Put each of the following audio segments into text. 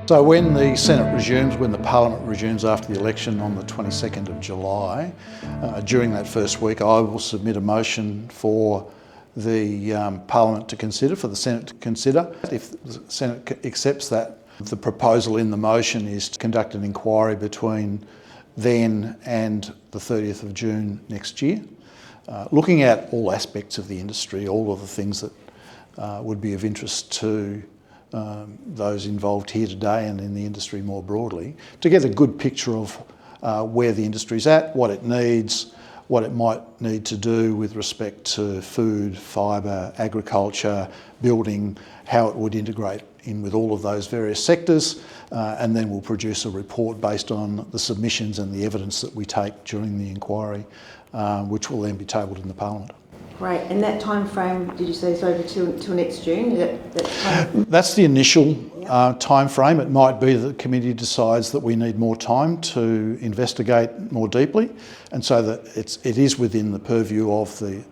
So when the Senate resumes, when the Parliament resumes after the election on the 22nd of July, during that first week I will submit a motion for the Parliament to consider, for the Senate to consider. If the Senate accepts that, the proposal in the motion is to conduct an inquiry between then and the 30th of June next year, looking at all aspects of the industry, all of the things that would be of interest to those involved here today and in the industry more broadly, to get a good picture of where the industry's at, what it needs, what it might need to do with respect to food, fibre, agriculture, building, how it would integrate in with all of those various sectors, and then we'll produce a report based on the submissions and the evidence that we take during the inquiry, which will then be tabled in the Parliament. Great, and that time frame, did you say, is over till next June? That's the initial time frame. It might be that the committee decides that we need more time to investigate more deeply, and so that it is within the purview of the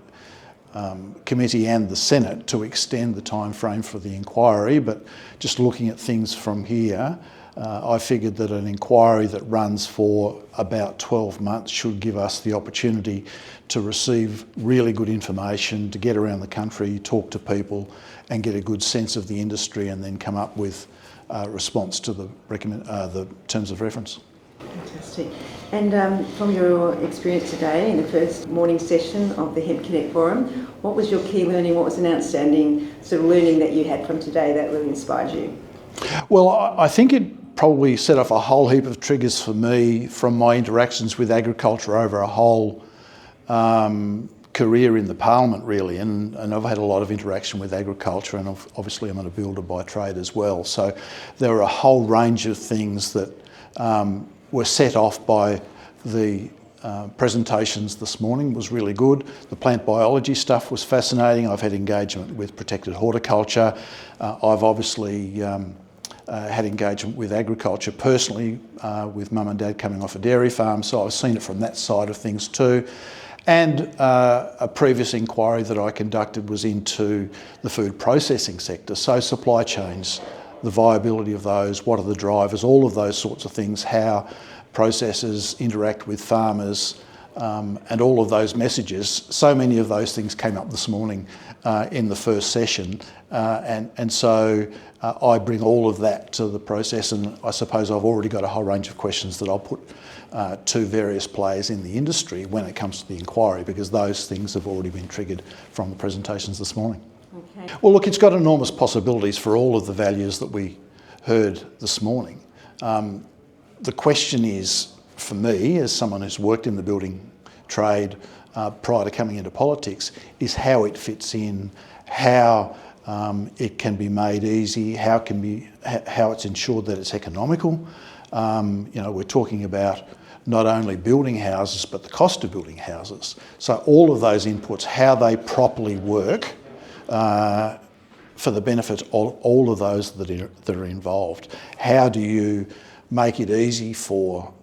committee and the Senate to extend the time frame for the inquiry. But just looking at things from here, I figured that an inquiry that runs for about 12 months should give us the opportunity to receive really good information, to get around the country, talk to people and get a good sense of the industry, and then come up with a response to the terms of reference. Fantastic. And from your experience today in the first morning session of the Hemp-Connect forum, what was your key learning? What was an outstanding sort of learning that you had from today that really inspired you? Well, I think it probably set off a whole heap of triggers for me from my interactions with agriculture over a whole career in the Parliament, really, and I've had a lot of interaction with agriculture, and obviously I'm a builder by trade as well. So there were a whole range of things that were set off by the presentations this morning. Was really good. The plant biology stuff was fascinating. I've had engagement with protected horticulture. I've obviously had engagement with agriculture personally, with mum and dad coming off a dairy farm, so I've seen it from that side of things too. And a previous inquiry that I conducted was into the food processing sector, so supply chains, the viability of those, what are the drivers, all of those sorts of things, how processors interact with farmers, and all of those messages. So many of those things came up this morning in the first session, and so I bring all of that to the process, and I suppose I've already got a whole range of questions that I'll put to various players in the industry when it comes to the inquiry, because those things have already been triggered from the presentations this morning. Okay. Well, look, it's got enormous possibilities for all of the values that we heard this morning. The question is, for me, as someone who's worked in the building trade prior to coming into politics, is how it fits in, how it can be made easy, how it's ensured that it's economical. We're talking about not only building houses, but the cost of building houses. So all of those inputs, how they properly work for the benefit of all of those that are involved. How do you make it easy for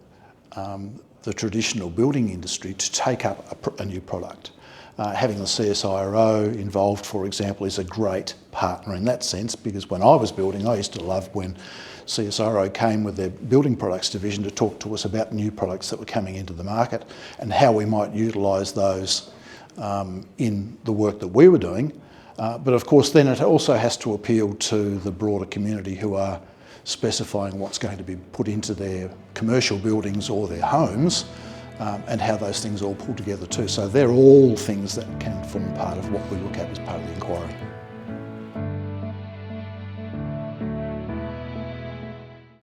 the traditional building industry to take up a new product? Having the CSIRO involved, for example, is a great partner in that sense, because when I was building, I used to love when CSIRO came with their building products division to talk to us about new products that were coming into the market and how we might utilise those in the work that we were doing. But of course then it also has to appeal to the broader community who are specifying what's going to be put into their commercial buildings or their homes, and how those things all pull together too. So they're all things that can form part of what we look at as part of the inquiry.